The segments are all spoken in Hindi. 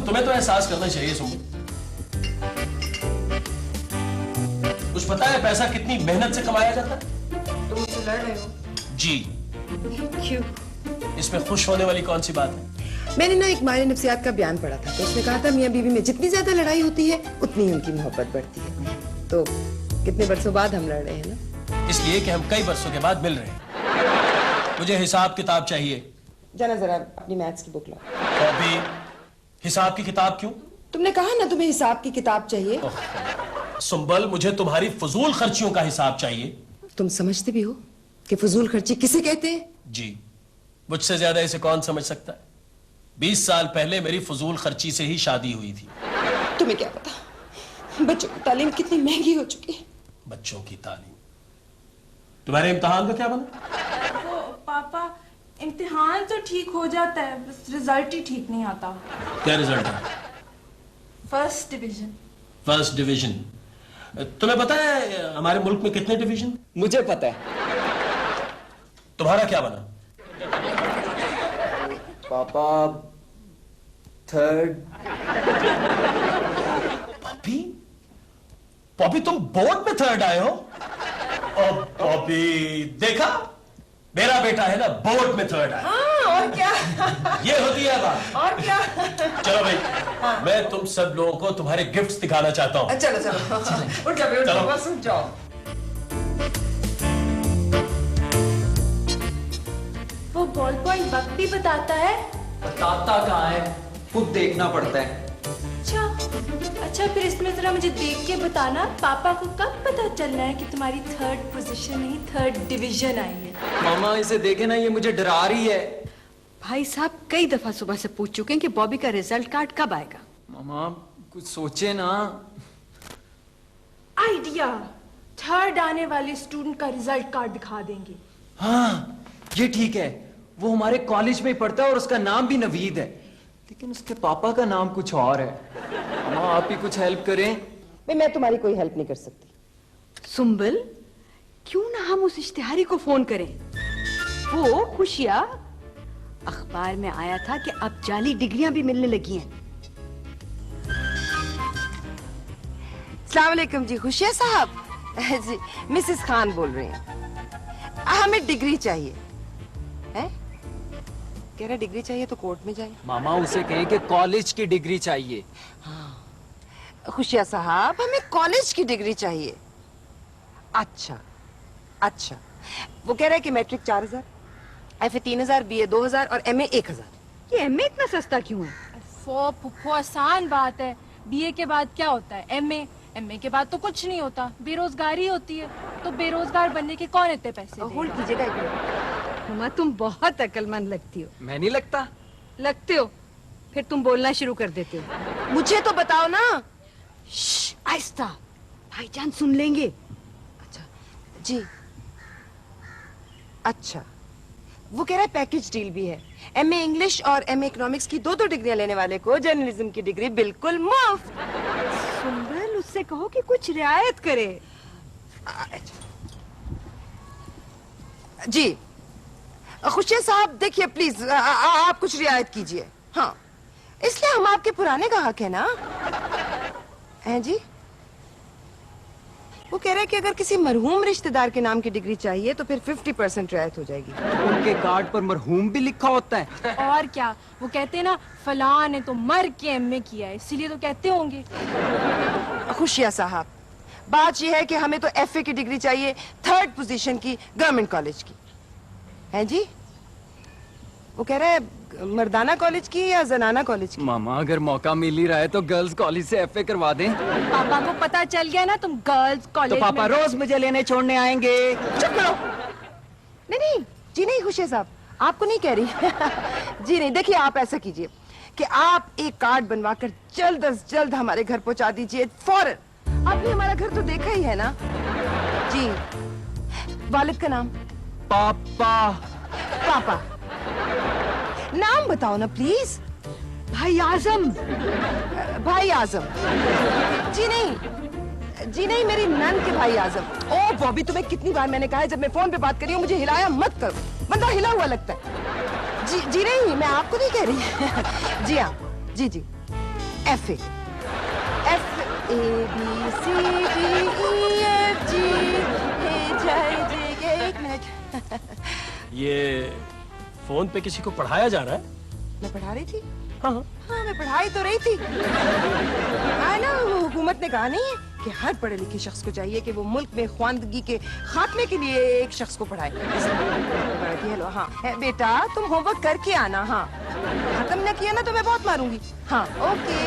तुम्हें तो एहसास करना चाहिए सुम्बुल। कुछ पता है पैसा कितनी मेहनत से कमाया जाता है? तुम मुझसे लड़ रहे हो? जी। क्यों? इसमें खुश होने वाली कौन सी बात है? मैंने ना एक माहिर नफ्सियात का बयान पढ़ा था, तो उसने कहा था मियां बीवी में जितनी ज्यादा लड़ाई होती है उतनी ही उनकी मोहब्बत बढ़ती है। तो कितने बरसों बाद हम लड़ रहे हैं ना? इसलिए कि हम कई बरसों के बाद मिल रहे हैं। मुझे हिसाब किताब चाहिए। जाना जरा अपनी मैथ्स की बुक लाओ। तो अभी हिसाब की किताब क्यों? तुमने कहा ना तुम्हें हिसाब की किताब चाहिए। सुम्बल, मुझे तुम्हारी फजूल खर्चियों का हिसाब चाहिए। तुम समझते भी हो कि फजूल खर्ची किसे कहते हैं? जी, मुझसे ज्यादा इसे कौन समझ सकता है? 20 साल पहले मेरी फजूल खर्ची से ही शादी हुई थी। तुम्हें क्या पता बच्चों की तालीम कितनी महंगी हो चुकी है। बच्चों की तालीम? तुम्हारे इम्तिहान का क्या बना? वो पापा, इम्तिहान तो ठीक हो जाता है, बस रिजल्ट ही ठीक नहीं आता। क्या रिजल्ट है? First division. First division? तुम्हें पता है हमारे मुल्क में कितने डिवीजन? मुझे पता है। तुम्हारा क्या बना? पापा थर्ड। पॉपी? पॉपी, तुम बोर्ड में थर्ड आए हो? ओ पॉपी, देखा मेरा बेटा है ना बोर्ड में थर्ड आया। हाँ, और क्या? ये होती है बात। और क्या? चलो भाई, मैं तुम सब लोगों को तुम्हारे गिफ्ट्स दिखाना चाहता हूँ। चलो चलो उठ जाओ, उठ जाओ, बस उठ जाओ। वो बॉल पॉइंट वक्त भी बताता है? बताता कहाँ है, खुद देखना पड़ता है। अच्छा फिर इसमें जरा मुझे देख के बताना, पापा को कब पता चलना है कि तुम्हारी थर्ड पोजीशन नहीं थर्ड डिवीजन आई है? मामा इसे देखे ना, ये मुझे डरा रही है। भाई साहब कई दफा सुबह से पूछ चुके हैं कि बॉबी का रिजल्ट कार्ड कब आएगा। मामा कुछ सोचे ना। आइडिया, थर्ड आने वाले स्टूडेंट का रिजल्ट कार्ड दिखा देंगे। हाँ ये ठीक है, वो हमारे कॉलेज में ही पढ़ता है और उसका नाम भी नवीद है, लेकिन उसके पापा का नाम कुछ और है। मामा आप ही कुछ हेल्प करें। मैं तुम्हारी कोई हेल्प नहीं कर सकती। सुम्बल, क्यों ना हम उस इश्तिहारी को फोन करें? वो खुशिया अखबार में आया था कि अब जाली डिग्रियां भी मिलने लगी हैं। अस्सलाम वालेकुम जी, खुशिया साहब। जी मिसेस खान बोल रही हैं। हमें डिग्री चाहिए है? कह रहा डिग्री चाहिए तो कोर्ट में जाए। मामा उसे कहें कि कॉलेज की डिग्री चाहिए। खुशिया साहब हमें कॉलेज की डिग्री चाहिए। अच्छा अच्छा, वो कह रहा है कि मैट्रिक 4000, एफए 3000, बीए 2000 और एमए 1000। ये एमए इतना सस्ता क्यों है? फुफ्फो आसान बात है, बीए के बाद क्या होता है? एमए के बाद तो कुछ नहीं होता, बेरोजगारी होती है। तो बेरोजगार बनने के कौन इतने पैसे होल्ड देगा? कीजिएगा एक मिनट। मम्मा तुम बहुत अक्लमंद लगती हो। मैं नहीं लगता। लगते हो, फिर तुम बोलना शुरू कर देते हो। मुझे तो बताओ ना। आहिस्ता, भाईजान सुन लेंगे। अच्छा जी, अच्छा वो कह रहा है पैकेज डील भी है। एमए इंग्लिश और एमए इकोनॉमिक्स की 2-2 डिग्रियां लेने वाले को जर्नलिज्म की डिग्री बिल्कुल मुफ्त। सुंदर, उससे कहो कि कुछ रियायत करे। जी खुशिया साहब देखिए प्लीज आप कुछ रियायत कीजिए। हाँ, इसलिए हम आपके पुराने ग्राहक हैं ना। हैं जी? वो कह रहे हैं कि अगर किसी मरहूम रिश्तेदार के नाम की डिग्री चाहिए तो फिर 50% रियायत हो जाएगी। उनके कार्ड पर मरहूम भी लिखा होता है। और क्या, वो कहते हैं ना फलां ने तो मर के एमए किया है, इसीलिए तो कहते होंगे। खुशिया साहब, बात यह है कि हमें तो एफए की डिग्री चाहिए, थर्ड पोजीशन की, गवर्नमेंट कॉलेज की। हैं जी? वो कह रहा है मर्दाना कॉलेज की या जनाना कॉलेज की? मामा अगर मौका मिल ही रहा है तो गर्ल्स कॉलेज से एफए करवा दें। पापा को पता चल गया ना तुम गर्ल्स कॉलेज तो पापा रोज मुझे लेने छोड़ने आएंगे। चुप करो। नहीं नहीं जी नहीं खुशिया साहब, आपको नहीं कह रही। जी नहीं, देखिए आप ऐसा कीजिए कि आप एक कार्ड बनवाकर जल्द अज जल्द हमारे घर पहुंचा दीजिए फौरन। आपने हमारा घर तो देखा ही है ना जी। वालिद का नाम? पापा। पापा, नाम बताओ ना प्लीज। भाई आजम। भाई आजम? जी नहीं, मेरी नंद के भाई आजम। ओ बॉबी, तुम्हें कितनी बार मैंने कहा है जब मैं फोन पे बात कर रही हूँ मुझे हिलाया मत करो। बंदा हिला हुआ लगता है। जी नहीं, मैं आपको नहीं कह रही। जी हाँ, जी जी F A B C D E F G एक मिनट। ये फोन पे किसी को पढ़ाया जा रहा है? मैं पढ़ा रही थी। हाँ हाँ मैं पढ़ाई तो रही थी। ना वो हुकूमत ने कहा नहीं है कि हर पढ़े लिखे शख्स को चाहिए कि वो मुल्क में ख्वानदगी के खात्मे के लिए एक शख्स को पढ़ाए। हेलो हाँ बेटा तुम होमवर्क करके आना। हाँ खत्म न किया ना तो मैं बहुत मारूंगी। हाँ ओके।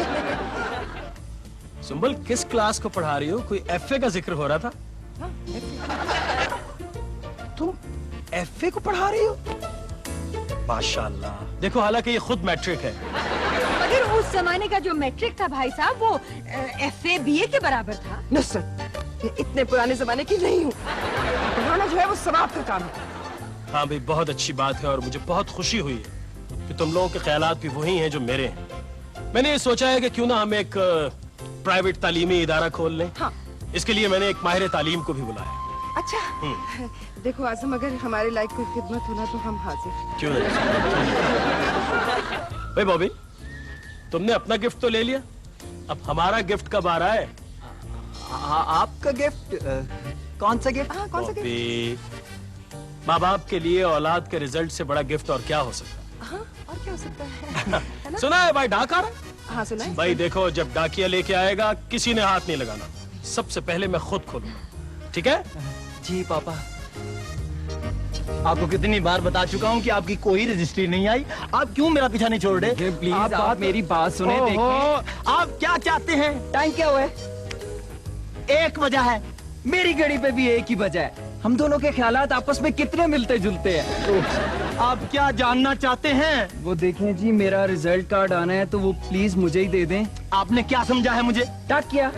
सुंबल किस क्लास को पढ़ा रही हो? कोई एफए का जिक्र हो रहा था। हाँ, तुम एफए को पढ़ा रही हो? माशाल्लाह। देखो हालांकि ये खुद मैट्रिक है मगर उस जमाने का जो मैट्रिक था भाई साहब वो FA BA के बराबर था। नुसरत ये इतने पुराने जमाने की नहीं हूँ। पढ़ाना जो है वो सवाब का काम है। हाँ भाई बहुत अच्छी बात है और मुझे बहुत खुशी हुई है कि तुम लोगों के ख्यालात भी वही हैं जो मेरे हैं। मैंने ये सोचा है कि क्यों ना हम एक प्राइवेट तालीमी इदारा खोल लें। हाँ। इसके लिए मैंने एक माहिर तालीम को भी बुलाया। अच्छा देखो आजम अगर हमारे लायक कोई खिदमत होना तो हम हाजिर। क्यों नहीं? भाई बॉबी तुमने अपना गिफ्ट तो ले लिया, अब हमारा गिफ्ट कब आ रहा है? आपका गिफ्ट? कौन सा गिफ्ट? हाँ कौन सा गिफ्ट? बॉबी माँ बाप के लिए औलाद के रिजल्ट से बड़ा गिफ्ट और क्या हो सकता है? हाँ और क्या हो सकता है? सुना है भाई डाक आ रहा है? हाँ सुना है। भाई देखो जब डाकिया लेके आएगा किसी ने हाथ नहीं लगाना, सबसे पहले मैं खुद खोलूंगा। ठीक है? जी पापा। आपको कितनी बार बता चुका हूँ कि आपकी कोई रजिस्ट्री नहीं आई, आप क्यों मेरा पीछा नहीं छोड़ रहे? प्लीज आप मेरी बात सुने। देखें आप क्या चाहते हैं? टाइम क्या हुआ है? एक वजह है, मेरी घड़ी पे भी एक ही वजह है। हम दोनों के ख्यालात आपस में कितने मिलते जुलते हैं। आप क्या जानना चाहते हैं? वो देखें जी मेरा रिजल्ट कार्ड आना है तो वो प्लीज मुझे ही दे दें। आपने क्या समझा है मुझे? डाक किया?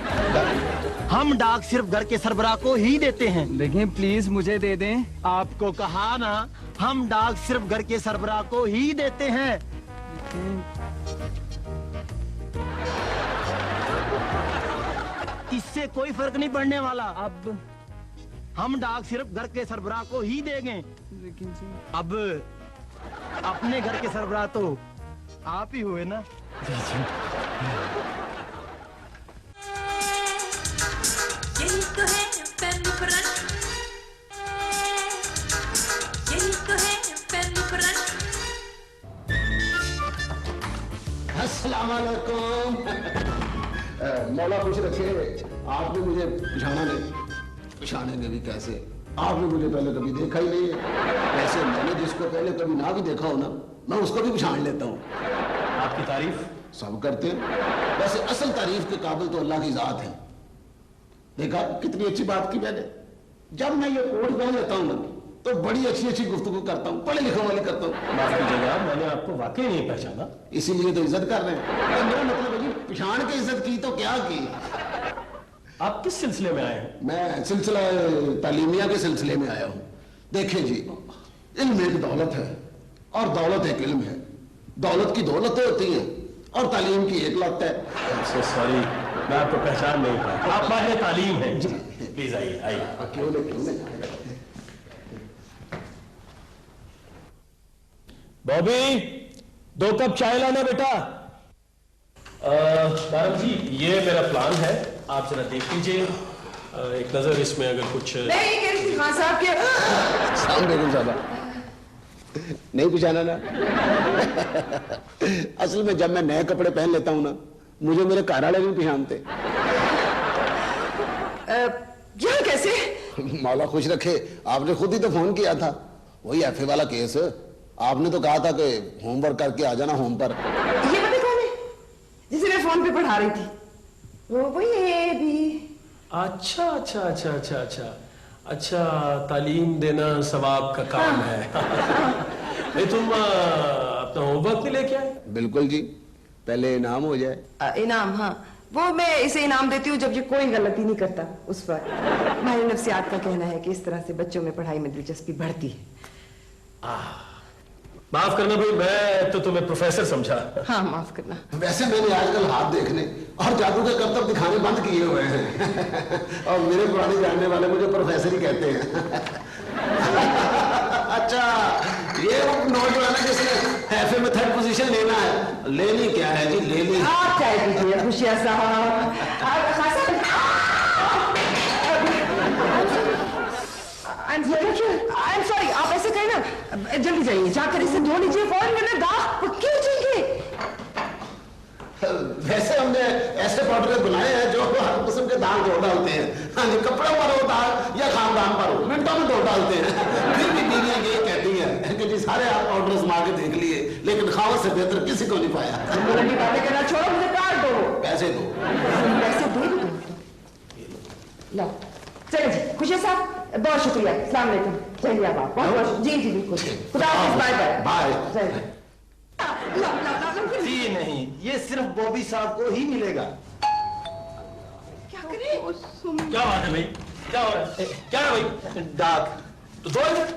हम डाक सिर्फ घर के सरबराह को ही देते हैं। देखें प्लीज मुझे दे दें। आपको कहा ना, हम डाक सिर्फ घर के सरबराह को ही देते हैं। इससे कोई फर्क नहीं पड़ने वाला। अब हम डाक सिर्फ घर के सरबराह को ही देंगे। लेकिन जी अब अपने घर के सरबराह तो आप ही हुए ना। यही तो है फैमिली क्रश, यही तो है फैमिली क्रश। अस्सलाम वालेकुम। मौला खुश रखे, आपने मुझे पहचानेंगे भी कैसे? आपने मुझे पहले कभी देखा ही नहीं है। वैसे मैंने जिसको पहले कभी ना भी देखा हो ना, मैं उसको भी पहचान लेता हूँ। आपकी तारीफ सब करते हैं, वैसे असल तारीफ के काबिल तो अल्लाह की जात है। देखा कितनी अच्छी बात की मैंने। जब मैं ये कोट पहन लेता हूँ ना तो बड़ी अच्छी अच्छी गुफ्तगू करता हूँ, पढ़े लिखे वाली करता हूँ। माफ कीजिएगा मैंने आपको वाकई नहीं पहचाना। इसीलिए तो इज्जत कर रहे हैं। तो मेरा मतलब है जी पहचान के इज्जत की तो क्या की। आप किस सिलसिले में आए हैं? मैं सिलसिला तालीमिया के सिलसिले में आया हूँ। देखें जी, इल्म एक दौलत है और दौलत एक इल्म है। दौलत की दौलतें होती हैं और तालीम की एक लत है। so सॉरी मैं आपको पहचान नहीं पाया। आप माहिर तालीम हैं। प्लीज आइए आइए। क्यों नहीं। बॉबी 2 कप चाय लाना बेटा। मैडम जी ये मेरा प्लान है, आप जरा देख लीजिए। एक नजर इसमें अगर कुछ। मैं ये कह रही थी खान साहब के सलाम अलैकुम साहबा। नहीं पहचाना ना? असल में जब मैं नए कपड़े पहन लेता हूँ ना, मुझे मेरे घर वाले नहीं पहचानते। यहाँ कैसे? मौला खुश रखे, आपने खुद ही तो फोन किया था। वही एफए वाला केस। आपने तो कहा था कि होमवर्क करके आ जाना होम पर। ये पता कौन है जिसे मैं फोन पे पढ़ा रही थी? वो वही है भी। अच्छा अच्छा अच्छा अच्छा अच्छा अच्छा तालीम देना सवाब का काम है। नहीं तुम अपना होमवर्क नहीं लेके आए? बिल्कुल जी, पहले इनाम हो जाए। इनाम? हाँ वो मैं इसे इनाम देती हूँ जब ये कोई गलती नहीं करता उस पर। माहिर नफ्सियात का कहना है कि इस तरह से बच्चों में पढ़ाई में दिलचस्पी बढ़ती है। माफ करना भाई, मैं तो तुम्हें प्रोफेसर समझा। हाँ माफ करना। वैसे मैंने आजकल हाथ देखने और जादू के करतब दिखाने बंद किए हुए हैं। और मेरे पुराने जानने वाले मुझे प्रोफेसर ही कहते हैं। अच्छा ये नोट जो है ना जिसने एफए में थर्ड पोजीशन लेना है, लेनी क्या है जी, लेनी। आप चाय पीजिए खुशिया साहब। आई एम सॉरी, आप ऐसे करें ना, जल्दी जाइए, जाकर इसे धो लीजिए, फौरन वरना दाग पक्के हो जाएंगे। वैसे हमने ऐसे पाउडर बनाए हैं जो हर किस्म के दाग धो डालते हैं। हाँ जी, कपड़ों पर हो दाग या खानदान पर हो, मिनटों में धो डालते हैं। फिर भी बीवियां ये कहती हैं कि जी सारे आप पाउडर आजमा के देख लिए, लेकिन खावत से बेहतर किसी को नहीं पाया। बातें करना छोड़ो, मुझे काट दो। पैसे दो। पैसे दे दो। लो चलो जी, खुशी साहब बहुत शुक्रिया, अस्सलाम वालेकुम। चलिए आप बहुत जी जी बिल्कुल, खुदा हाफिज़, बाय बाय बाय। जी नहीं, ये सिर्फ बॉबी साहब को ही मिलेगा। क्या करें? क्या बात है भाई, क्या हो रहा है, क्या है भाई? डाक तो दो इधर।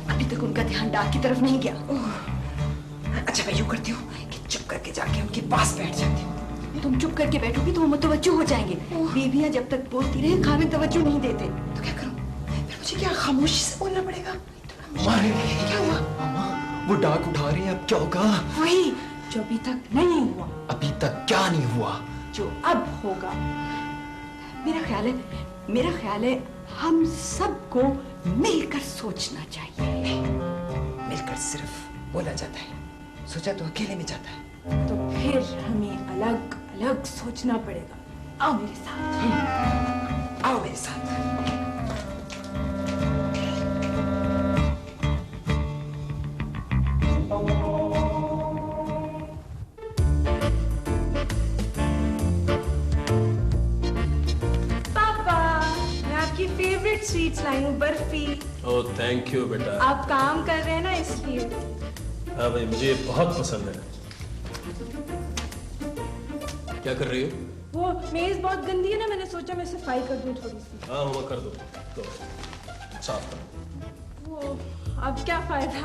अभी तक उनका ध्यान डाक की तरफ नहीं गया। अच्छा मैं यूं करती हूँ कि चुप करके जाके उनके पास बैठ जाती हूँ। तुम चुप करके बैठोगी तो वो मुतवज्जो हो जाएंगे। बीवियां जब तक बोलती रहे खाने तवज्जो नहीं देते। तो क्या करूँ? फिर मुझे क्या खामोशी से बोलना पड़ेगा? क्या हुआ? मामा वो डाक उठा रही है, अब क्या होगा? वही जो अभी तक नहीं हुआ, अभी तक क्या नहीं हुआ? जो अब होगा। मेरा ख्याल है हम सबको मिलकर सोचना चाहिए। मिलकर सिर्फ बोला जाता है, सोचा तो अकेले में जाता है। तो फिर हमें अलग अलग सोचना पड़ेगा। आओ मेरे साथ। आओ मेरे साथ। पापा, मैं आपकी फेवरेट स्वीट्स लाई हूँ, बर्फी। ओह थैंक यू बेटा। आप काम कर रहे हैं ना इसलिए। हाँ भाई, मुझे बहुत पसंद है। क्या कर रही हो? वो मेज बहुत गंदी है ना, मैंने सोचा मैं सफाई कर दूं थोड़ी सी। हाँ हुआ कर दो, तो साफ कर। वो अब क्या फायदा।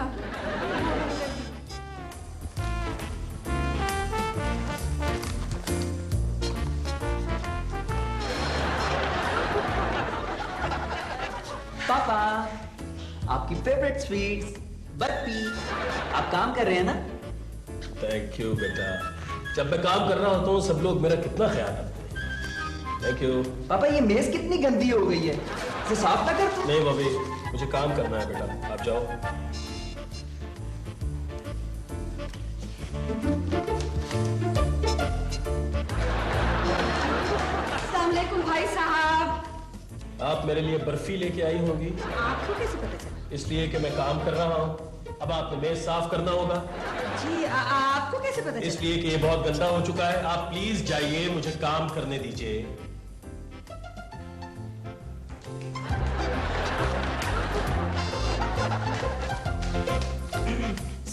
पापा आपकी फेवरेट स्वीट्स बर्फी। आप काम कर रहे हैं ना? थैंक यू बेटा। जब मैं काम कर रहा होता हूँ सब लोग मेरा कितना ख्याल रखते हैं। Thank you. पापा ये मेज कितनी गंदी हो गई है, इसे साफ ना कर दो। नहीं बॉबी, मुझे काम करना है बेटा, आप जाओ। अस्सलाम वालेकुम भाई साहब। आप मेरे लिए बर्फी लेके आई होगी। आपको कैसे पता चला? इसलिए कि मैं काम कर रहा हूँ। अब आपने मेज साफ करना होगा। जी आपको कैसे पता चला? इसलिए कि ये बहुत गंदा हो चुका है। आप प्लीज जाइए, मुझे काम करने दीजिए।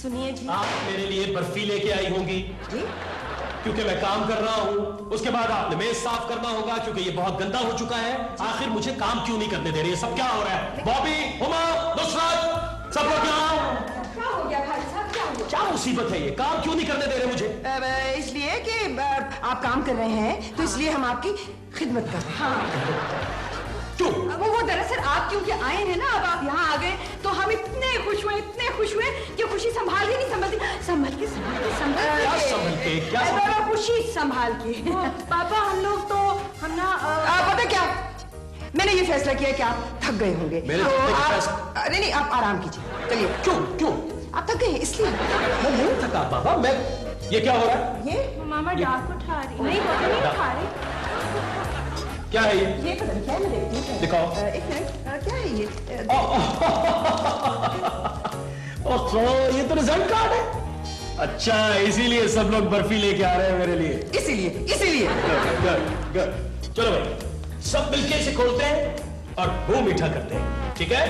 सुनिए जी। आप मेरे लिए बर्फी लेके आई होंगी जी? क्योंकि मैं काम कर रहा हूँ। उसके बाद आपने मेज साफ करना होगा क्योंकि ये बहुत गंदा हो चुका है। आखिर मुझे काम क्यों नहीं करने दे रही है? सब क्या हो रहा है? बॉबी, हुमा, नुसरत, सब लोग यहाँ आओ। क्या हो गया भाई साहब, क्या हुआ? क्या मुसीबत है ये? काम क्यों नहीं करने दे रहे मुझे? इसलिए कि आप काम कर रहे हैं तो इसलिए हम आपकी खिदमत कर रहे हैं। क्यों? वो दरअसल आप क्योंकि आए हैं ना, अब आप यहाँ आ गए तो हम इतने खुश हुए कि खुशी संभाल के नहीं संभल के क्या संभल के? क्या संभल के? खुशी संभाल के। पापा हम लोग तो हम ना पता क्या, मैंने ये फैसला किया कि आप थक गए होंगे। मेरे तो थकने का आप नहीं आप आराम कीजिए। चलिए। क्यों? आप थक गए हैं इसलिए। मैं नहीं थका बाबा। मैं ये क्या हो रहा है? ये मामा डाक उठा रही नहीं, पापा नहीं उठा रही। क्या है ये? ये पता नहीं क्या है, मैं देखती हूँ। दिखाओ। एक मिनट, क्या है ये? ओहो, ये तो रिजल्ट कार्ड है। अच्छा, इसीलिए सब लोग बर्फी लेके आ रहे हैं मेरे लिए। इसीलिए। गुड। चलो भाई, सब मिलके इसे खोलते हैं और मुंह मीठा करते हैं, ठीक है?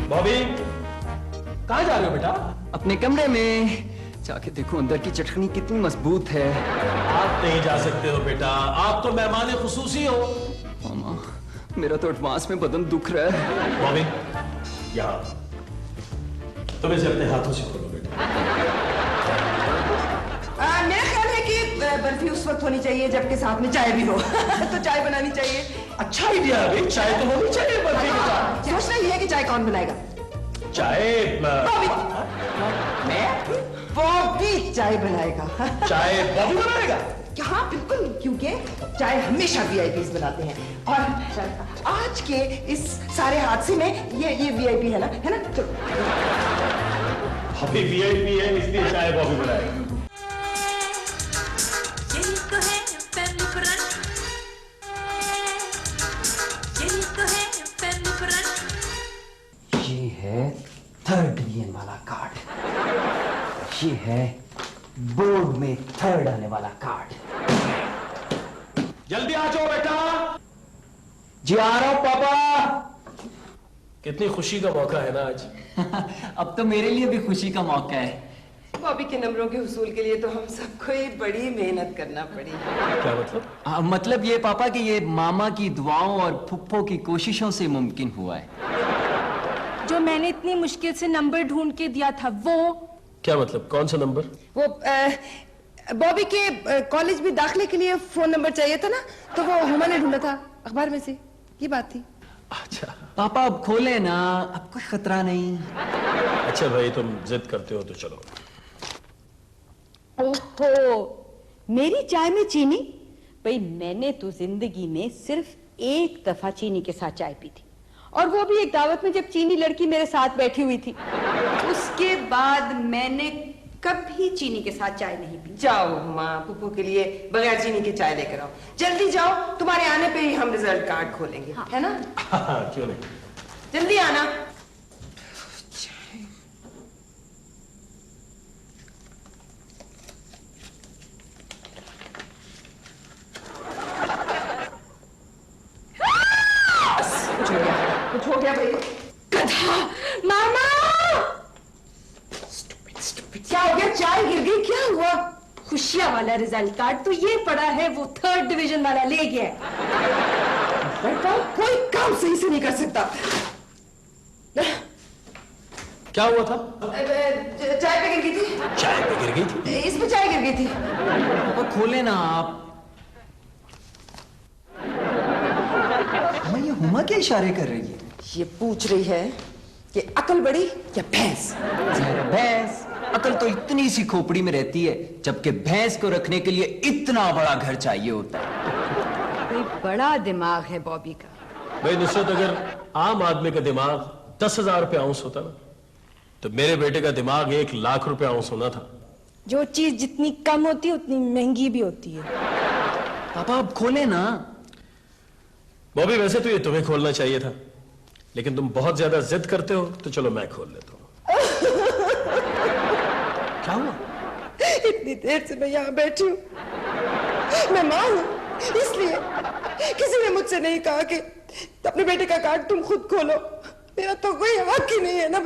बॉबी, कहाँ जा रहे हो बेटा? अपने कमरे में जाके देखो अंदर की चटनी कितनी मजबूत है। आप नहीं जा सकते हो बेटा, आप तो मेहमान खुसूसी हो। मामा मेरा तो एडवांस में बदन दुख रहा है। बॉबी, यहाँ तुम इसे अपने हाथों से खोलो बेटा। मेरा ख्याल है कि बर्फी उस वक्त होनी चाहिए जबकि साथ में चाय भी हो। तो चाय बनानी चाहिए। अच्छा आइडिया है भाई, चाय तो होनी चाहिए बर्फी के साथ। सोचना ये है कि चाय कौन बनाएगा? चाय बॉबी। मैं? बॉबी चाय बनाएगा। चाय बॉबी बनाएगा? हाँ बिल्कुल, क्योंकि चाय हमेशा वीआईपीज बनाते हैं और आज के इस सारे हादसे में ये वीआईपी है ना, चलो। अभी वीआईपी है इसलिए चाय बॉबी बनाएगा। यही तो है फैमिली ब्रांच, यही तो है फैमिली ब्रांच। ये है 3rd डिवीजन वाला कार्ड, ये है बोर्ड में 3rd आने वाला कार्ड। जल्दी आ जाओ बेटा। जी आ रहा हूं पापा। कितनी खुशी का मौका है ना आज। अब तो मेरे लिए भी खुशी का मौका है। बॉबी के नंबरों के हुसूल के लिए तो हम सबको ही बड़ी मेहनत करना पड़ी। क्या मतलब? मतलब ये पापा कि ये मामा की दुआओं और फुप्पो की कोशिशों से मुमकिन हुआ है। जो मैंने इतनी मुश्किल से नंबर ढूंढ के दिया था वो। क्या मतलब? कौन सा नंबर? वो बॉबी के कॉलेज में दाखिले के लिए फोन नंबर चाहिए था ना, तो वो हुमा ने ढूंढा था अखबार में से, ये बात थी। अच्छा पापा अब खोले ना, अब कोई खतरा नहीं। अच्छा भाई तुम जिद करते हो तो चलो। ओहो, मेरी चाय में चीनी? भाई मैंने तो जिंदगी में सिर्फ एक दफा चीनी के साथ चाय पी थी, और वो भी एक दावत में जब चीनी लड़की मेरे साथ बैठी हुई थी। उसके बाद मैंने कभी चीनी के साथ चाय नहीं पी। जाओ हुमा, पुप्पू के लिए बगैर चीनी की चाय लेकर आओ। जल्दी जाओ, तुम्हारे आने पे ही हम रिजल्ट कार्ड खोलेंगे। हाँ। है ना? क्यों नहीं? जल्दी आना। कुछ हो गया भाई। गधा मामा! क्या हो गया? चाय गिर गई? क्या हुआ? खुशियां वाला रिजल्ट कार्ड तो ये पड़ा है, वो 3rd डिवीजन वाला ले गया। बेटा कोई काम सही से नहीं कर सकता। क्या हुआ था? चाय पे गिर गई थी। चाय पे गिर गई थी? इस पे चाय गिर गई थी। पापा खोले ना आप। ये हुमा क्या इशारे कर रही है? ये पूछ रही है कि अकल बड़ी या भैंस? भैंस। अकल तो इतनी सी खोपड़ी में रहती है, जबकि भैंस को रखने के लिए इतना बड़ा घर चाहिए होता है। कोई बड़ा दिमाग है बॉबी का। भाई नुसरत, अगर आम आदमी का दिमाग 10,000 रुपये आउंस होता ना, तो मेरे बेटे का दिमाग 1,00,000 रुपये आउंस होना था। जो चीज जितनी कम होती है उतनी महंगी भी होती है। पापा अब खोले ना। बॉबी वैसे तो ये तुम्हें खोलना चाहिए था, लेकिन तुम बहुत ज्यादा जिद करते हो, तो चलो मैं खोल लेता हूँ। क्या हुआ? इतनी देर से मैं यहाँ बैठी हूँ, मैं माँ हूँ, इसलिए किसी ने मुझसे नहीं कहा कि अपने बेटे का कार्ड तुम खुद खोलो। मेरा तो कोई हक ही नहीं है ना।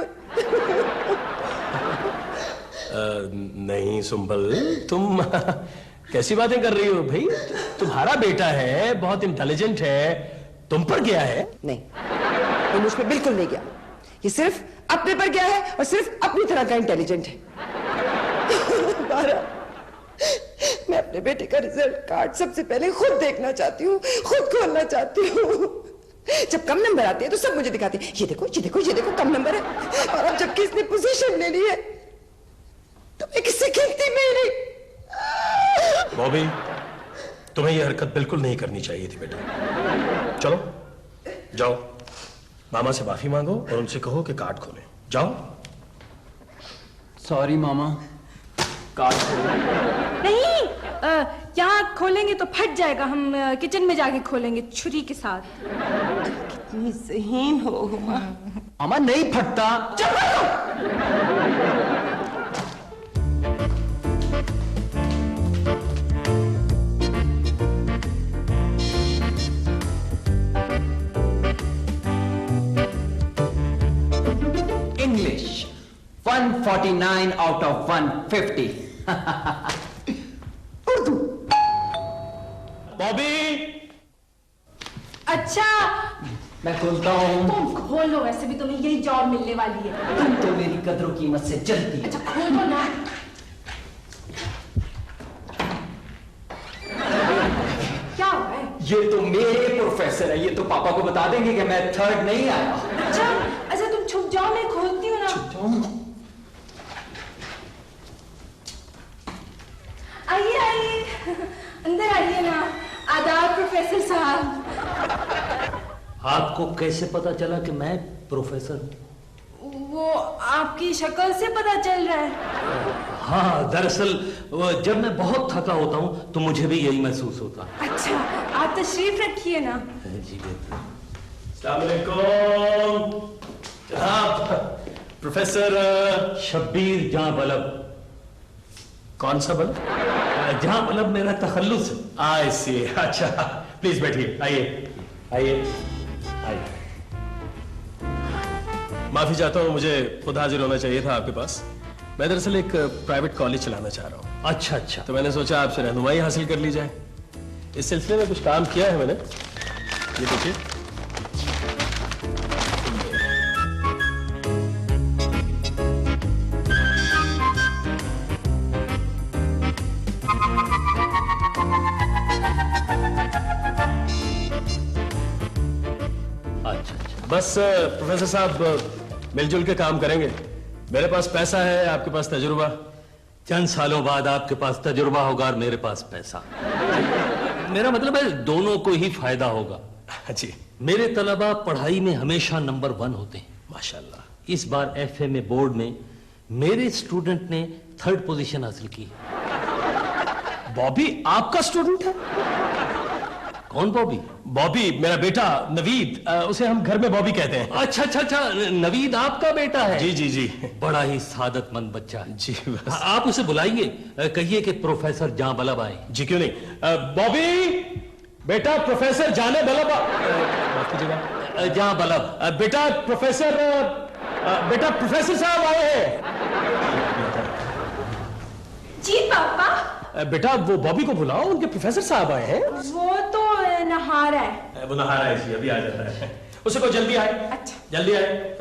नहीं सुंबल, तुम कैसी बातें कर रही हो भाई? तुम्हारा बेटा है, बहुत इंटेलिजेंट है, तुम पर गया है? नहीं, ये मुझ पे बिल्कुल नहीं गया। ये सिर्फ अपने पर गया है और सिर्फ अपनी तरह का इंटेलिजेंट है। मैं अपने बेटे का रिजल्ट कार्ड सबसे पहले खुद देखना चाहती हूँ, खुद खोलना चाहती हूँ। जब कम नंबर आते हैं तो सब मुझे दिखाते हैं, ये देखो ये देखो ये देखो कम नंबर है। और अब जबकि इसने पोजीशन ले ली है तो मैं किससे गिनती में ही नहीं। बॉबी, तुम्हें यह हरकत बिल्कुल नहीं करनी चाहिए थी बेटा। चलो जाओ, मामा से माफी मांगो और उनसे कहो कि कार्ड खोलें। जाओ। सॉरी मामा, कार्ड खोलो। नहीं, यहाँ खोलेंगे तो फट जाएगा। हम किचन में जाके खोलेंगे छुरी के साथ। कितनी ज़हीन हो हुमा। मामा नहीं फटता। English 149 out of 150. बॉबी, अच्छा, मैं खोलता हूँ। तुम खोलो, वैसे भी तुम्हें यही जॉब मिलने वाली है। तुम तो मेरी कदरों कीमत से चलती है। अच्छा खोलो ना। क्या हुआ है? ये तो मेरे प्रोफेसर है, ये तो पापा को बता देंगे कि मैं थर्ड नहीं आया। अच्छा तुम छुप जाओ, मैं खोलती हूँ ना। छुप जाऊँ? आइए आइए, अंदर आइए ना। आदाब प्रोफेसर साहब। आपको कैसे पता चला कि मैं प्रोफेसर हूँ? वो आपकी शक्ल से पता चल रहा है। हाँ, दरअसल जब मैं बहुत थका होता हूँ तो मुझे भी यही महसूस होता है। अच्छा, आप तशरीफ रखिए ना। जी बिल्कुल। अस्सलाम वालेकुम जनाब, प्रोफेसर शब्बीर जहां बलब। कौन सा बलब? जहां बलब मेरा तखल्लुस है। आई सी। अच्छा, प्लीज बैठिए, आइए आइए आइए। माफी चाहता हूँ, मुझे खुद हाजिर होना चाहिए था आपके पास। मैं दरअसल एक प्राइवेट कॉलेज चलाना चाह रहा हूँ। अच्छा अच्छा। तो मैंने सोचा आपसे रहनुमाई हासिल कर ली जाए। इस सिलसिले में कुछ काम किया है मैंने। ये देखिए। बस प्रोफेसर साहब मिलजुल के काम करेंगे। मेरे पास पैसा है, आपके पास तजुर्बा। चंद सालों बाद आपके पास तजुर्बा होगा और मेरे पास पैसा। मेरा मतलब है दोनों को ही फायदा होगा। जी। मेरे तलबा पढ़ाई में हमेशा नंबर 1 होते हैं माशाल्लाह। इस बार एफए में बोर्ड में मेरे स्टूडेंट ने 3rd पोजीशन हासिल की। बॉबी आपका स्टूडेंट है? कौन बॉबी? बॉबी मेरा बेटा नवीद, उसे हम घर में बॉबी कहते हैं। अच्छा अच्छा अच्छा, नवीद आपका बेटा है? जी जी जी। बड़ा ही सादतमंद बच्चा है। जी बस। आप उसे बुलाइए, कहिए कि प्रोफेसर जहां बलब आए। जी क्यों नहीं। बॉबी बेटा, प्रोफेसर जाने बलब जहां बलब। बेटा प्रोफेसर साहब आए हैं। जी पापा। बेटा वो बॉबी को बुलाओ, उनके प्रोफेसर साहब आए हैं। वो तो नहा रहा है। वो नहा रहा है, इसलिए अभी आ जाता है। उसे को जल्दी आए। अच्छा जल्दी आए।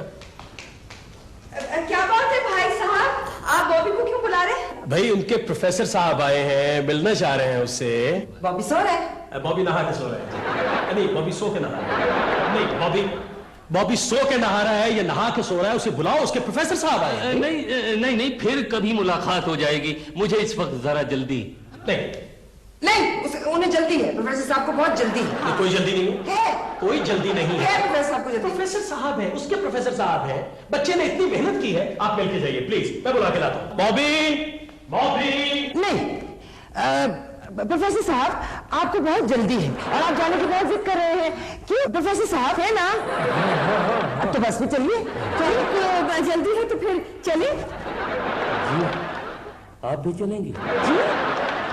क्या बात है भाई साहब, आप बॉबी को क्यों बुला रहे हैं? भाई उनके प्रोफेसर साहब आए हैं, मिलना चाह रहे हैं उससे। बॉबी सो रहा है? बॉबी नहा के सो रहा है। नहीं, बॉबी सो के नहा रहा है। नहीं, बॉबी सो के नहा रहा है या नहा के सो रहा है, उसे बुलाओ, उसके प्रोफेसर साहब आए हैं। नहीं, फिर कभी मुलाकात हो जाएगी। मुझे इस वक्त जरा जल्दी नहीं, उन्हें जल्दी है। प्रोफेसर साहब को बहुत जल्दी है। कोई जल्दी नहीं है। कोई जल्दी नहीं है। प्रोफेसर साहब को जल्दी। प्रोफेसर साहब है, उसके प्रोफेसर साहब है। बच्चे ने इतनी मेहनत की है। आप मिलके जाइए प्लीज, मैं बुला के लाता हूँ। बॉबी नहीं, प्रोफेसर साहब आपको बहुत जल्दी है और आप जाने की बहुत जिद कर रहे हैं। क्यों? प्रोफेसर साहब है ना? अब तो बस में चलिए। जल्दी है तो फिर चलिए। आप भी चलेंगे? जी।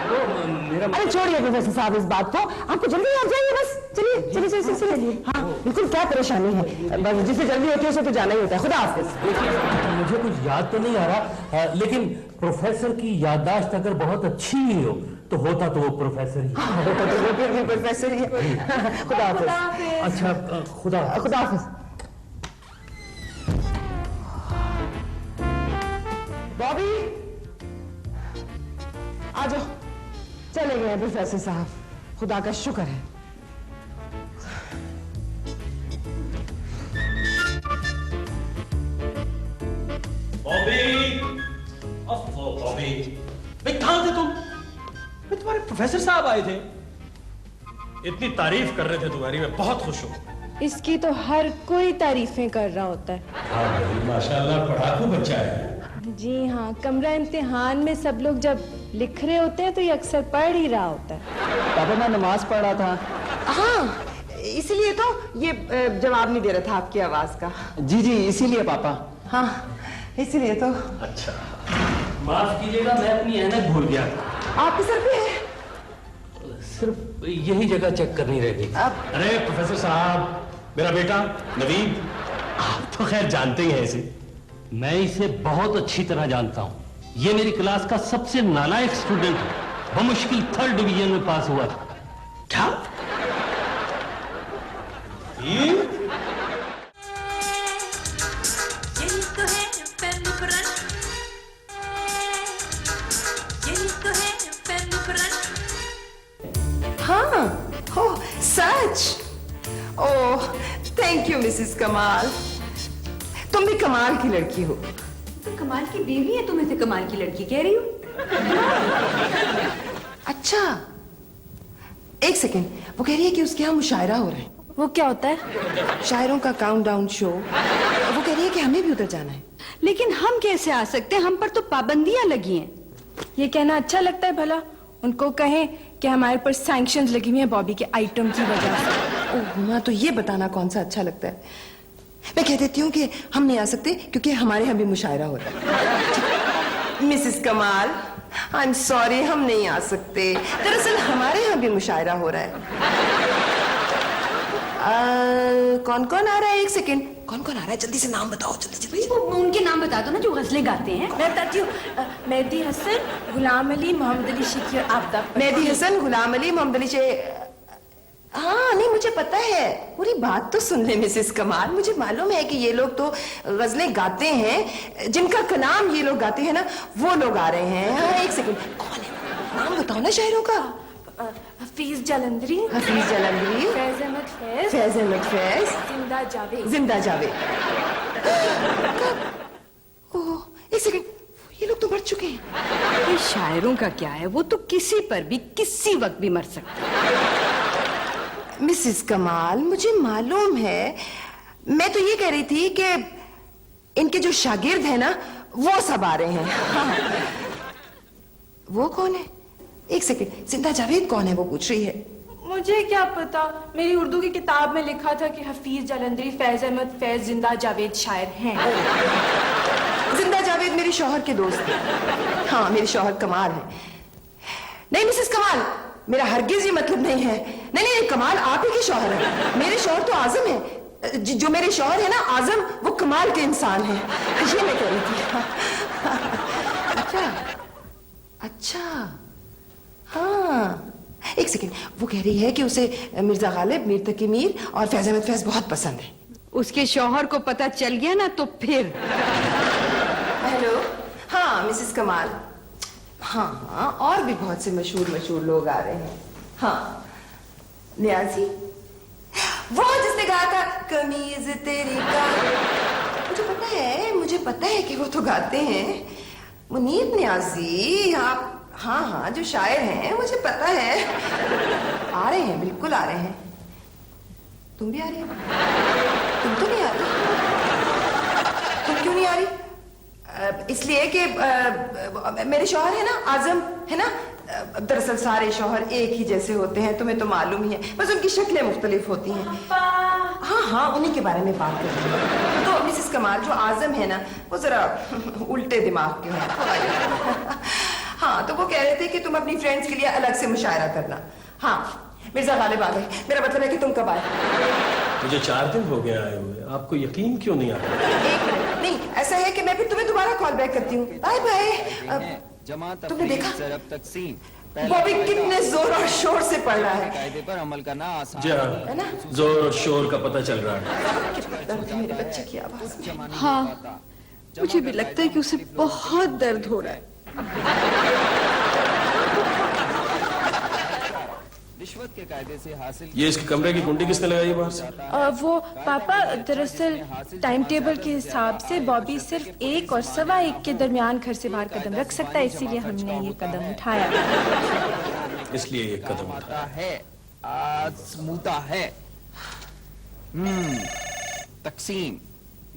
अरे छोड़िए प्रोफेसर साहब इस बात को, आपको जल्दी आ जाइए, बस चलिए। हाँ बिल्कुल, क्या परेशानी है? बस जिसे जल्दी होती है उसे तो जाना ही होता है। खुदा हाफिज। मुझे कुछ याद तो नहीं आ रहा, लेकिन प्रोफेसर की याददाश्त अगर बहुत अच्छी ही हो तो होता तो वो प्रोफेसर ही। होता तो वो फिर भी प्रोफेसर ही है। खुदा हाफिज। अच्छा खुदा हाफिज। बॉबी आ जाओ। चले गए प्रोफेसर साहब, खुदा का शुक्र है। बॉबी भाई कहां थे तुम? मैं तुम्हारे प्रोफेसर साहब आए थे, इतनी तारीफ कर रहे थे तुम्हारी, मैं बहुत खुश हूँ। इसकी तो हर कोई तारीफें कर रहा होता है। हाँ भाई माशाल्लाह, पढ़ाकू बच्चा है। जी हाँ, कमरा इम्तिहान में सब लोग जब लिख रहे होते हैं तो ये अक्सर पढ़ ही रहा होता है। पापा मैं नमाज पढ़ रहा था। हाँ इसलिए तो ये जवाब नहीं दे रहा था आपकी आवाज का। जी इसीलिए पापा। हाँ इसीलिए तो। अच्छा माफ कीजिएगा, मैं अपनी ऐनक भूल गया था। आपके सर पे है? सिर्फ यही जगह चेक करनी रह गई। अरे प्रोफेसर साहब, मेरा बेटा नवीद, आप तो खैर जानते ही हैं इसे। मैं इसे बहुत अच्छी तरह जानता हूँ। ये मेरी क्लास का सबसे नालायक स्टूडेंट है, बमुश्किल 3rd डिवीजन में पास हुआ था। क्या? ओह थैंक यू मिसेस कमाल, तुम भी कमाल की लड़की हो। तो कमाल की बीवी है, तुम इसे कमाल की लड़की कह रही हो? अच्छा एक सेकेंड, वो कह रही है कि उसके यहाँ मुशायरा हो रहा है, वो क्या होता है? शायरों का काउंटडाउन शो। वो कह रही है कि हमें भी उधर जाना है। लेकिन हम कैसे आ सकते हैं, हम पर तो पाबंदियां लगी हैं। ये कहना अच्छा लगता है भला? उनको कहें कि हमारे पर सैंक्शंस लगी हुई हैं बॉबी के आइटम की वजह से। ओह हुमा, तो ये बताना कौन सा अच्छा लगता है। मैं कह देती हूँ कि हम नहीं आ सकते क्योंकि हमारे यहाँ भी मुशायरा हो रहा है। मिसेस कमाल आई एम सॉरी, हम नहीं आ सकते। दरअसल हमारे यहाँ भी मुशायरा हो रहा है। कौन कौन आ रहा है? एक सेकेंड, कौन कौन आ रहा है? जल्दी से नाम बताओ, जल्दी जल्दी। वो उनके नाम बता दो ना जो गजलें गाते हैं। मैं बताती हूँ, मेहदी हसन, गुलाम अली, मोहम्मद अली शिकी और आबदा। मेहदी हसन, गुलाम अली, मोहम्मद अली हाँ नहीं मुझे पता है, पूरी बात तो सुन ले मिसेस कमाल। मुझे मालूम है कि ये लोग तो गजलें गाते हैं, जिनका कलाम ये लोग गाते हैं ना, वो लोग आ रहे हैं। हाँ एक सेकंड, कौन है? नाम बताओ ना शायरों का। हफीज जलंधरी, हफीज जलंधरी, फैज अहमद फैज, फैज अहमद फैज, जिंदा जावेद। जिंदा जावेद। ओह एक सेकंड, ये लोग तो मर चुके हैं। ये शायरों का क्या है, वो तो किसी पर भी किसी वक्त भी मर सकते हैं। मिसेस कमाल मुझे मालूम है, मैं तो ये कह रही थी कि इनके जो शागिर्द हैं ना वो सब आ रहे हैं। हाँ। वो कौन है? एक सेकंड, जिंदा जावेद कौन है वो पूछ रही है। मुझे क्या पता, मेरी उर्दू की किताब में लिखा था कि हफीज जलंधरी, फैज अहमद फैज, जिंदा जावेद शायर हैं। जिंदा जावेद मेरे शौहर के दोस्त हैं। हाँ मेरे शौहर कमाल है। नहीं मिसेस कमाल, मेरा हरगिज ये मतलब नहीं है। नहीं नहीं कमाल आप ही के शौहर है, मेरे शौहर तो आजम है। जो मेरे शौहर है ना आजम, वो कमाल के इंसान है। ये मैं कह रही थी। अच्छा अच्छा हाँ एक सेकेंड, वो कह रही है कि उसे मिर्जा गालिब, मीर तकी मीर और फैज अहमद फैज बहुत पसंद है। उसके शौहर को पता चल गया ना तो फिर। हेलो हाँ मिसेस कमाल, हाँ हाँ और भी बहुत से मशहूर लोग आ रहे हैं। हाँ न्याजी, वो जिसने कहा था कमीज तेरी का, मुझे पता है कि वो तो गाते हैं। मुनीब न्याजी, आप हाँ हाँ जो शायर हैं, मुझे पता है। आ रहे हैं, बिल्कुल आ रहे हैं। तुम भी आ रही हो? तुम तो नहीं आ रही? तुम क्यों नहीं आ रही? इसलिए कि मेरे शौहर है ना आजम, है ना, दरअसल सारे शौहर एक ही जैसे होते हैं, तुम्हें तो मालूम ही है, बस उनकी शक्लें मुख्तलिफ होती हैं। हाँ हाँ उन्हीं के बारे में बात कर रही हूँ। तो मिसेस कमाल जो आजम है ना वो जरा उल्टे दिमाग के हैं। हाँ तो वो कह रहे थे कि तुम अपनी फ्रेंड्स के लिए अलग से मुशायरा करना। हाँ मिर्जा गालिब आ गए, मेरा मतलब है कि तुम कब आए? मुझे 4 दिन हो गए आए हुए, आपको यकीन क्यों नहीं आता? एक मिनट, नहीं ऐसा है कि मैं फिर तुम्हें दोबारा कॉल बैक करती हूँ। Bye bye. तुमने देखा बॉबी कितने जोर और शोर से पढ़ रहा है। कायदे पर अमल करना आसान जी हाँ, है ना? जोर और शोर का पता चल रहा है। कितना दर्द है मेरे बच्चे की आवाज में। हाँ मुझे भी लगता है कि उसे बहुत दर्द हो रहा है। रिश्वत के कायदे से हासिल ये इसके कमरे की कुंडी किसने लगाई है बाहर से? वो पापा दरअसल टाइम टेबल के हिसाब से बॉबी सिर्फ 1 और 1:15 के दरमियान घर से बाहर कदम रख सकता है, इसीलिए हमने ये कदम उठाया। इसलिए ये कदम उठाया है, आजमूता है। तकसीम,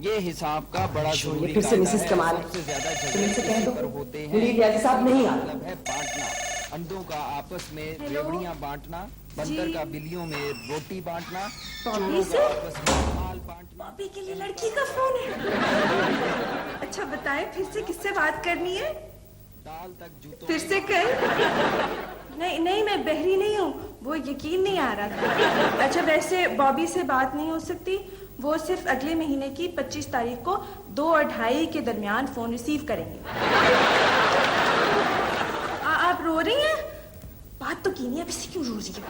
ये हिसाब का बड़ा जरूरी फिर से मिसेस कमाल है। सबसे ज्यादा तुम इनसे कह दो होते हैं। मुनीब न्याजी साहब नहीं आ रहे। मतलब है बांटना, अंडों का आपस में रेवड़ियां बांटना, बंदर का बिल्लियों में रोटी बांटना, चोरों का आपस में माल बांटना। बॉबी के लिए लड़की का फोन है। अच्छा बताएं फिर से किससे बात करनी है? दाल तक जूतों फिर से कर। नहीं मैं बहरी नहीं हूँ, वो यकीन नहीं आ रहा था। अच्छा वैसे बॉबी से बात नहीं हो सकती, वो सिर्फ अगले महीने की 25 तारीख को 2 और 2:30 के दरमियान फोन रिसीव करेंगे। आप रो रही हैं? बात तो की नहीं, अब इसे क्यों रो रही है?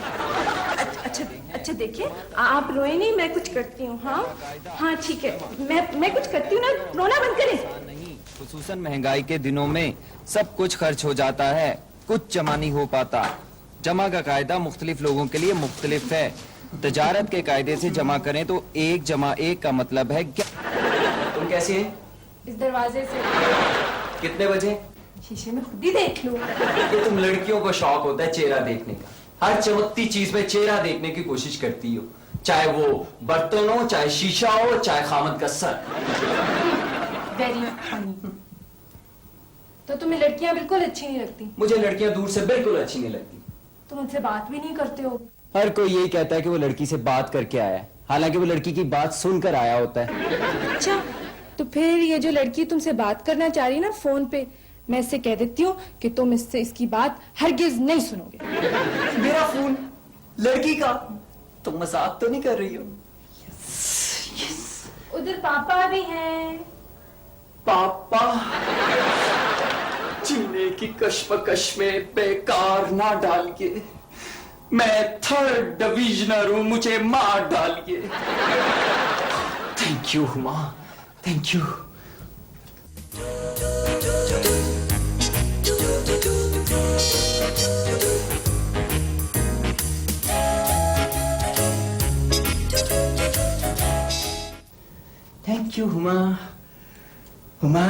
अच्छा देखिए आप रोए नहीं, मैं कुछ करती हूँ। हाँ ठीक है, मैं कुछ करती हूँ ना, रोना बंद करें। नहीं, खुसूसन महंगाई के दिनों में सब कुछ खर्च हो जाता है, कुछ जमा नहीं हो पाता। जमा का कायदा मुख्तलिफ लोगों के लिए मुख्तलिफ है। तजारत के कायदे से जमा करें तो 1 जमा 1 का मतलब है तुम कैसी है? इस दरवाजे से कितने बजे? शीशे में खुद ही देख लो। ये तुम लड़कियों को शौक होता है चेहरा देखने का, हर चमकती चीज में चेहरा देखने की कोशिश करती हो, चाहे वो बर्तन हो, चाहे शीशा हो, चाहे खामद का सर। Very funny. तो तुम्हें लड़कियां बिल्कुल अच्छी नहीं लगती? मुझे लड़कियां दूर से बिल्कुल अच्छी नहीं लगती। तुम उनसे बात भी नहीं करते हो? हर कोई यही कहता है कि वो लड़की से बात करके आया है, हालांकि वो लड़की की बात सुनकर आया होता है। अच्छा, तो फिर ये जो लड़की तुमसे बात करना चाह रही है ना फोन पे, मैं इससे कह देती हूँ कि तुम इससे इसकी बात हरगिज नहीं सुनोगे। मेरा फोन लड़की का? तुम मजाक तो नहीं कर रही हो? उधर पापा भी हैं। पापा जीने की कश्मकश में बेकार ना डालिए, मैं 3rd डिविजनर हूं, मुझे मार डालिए। Thank you Huma, thank you. Thank you Huma. Huma,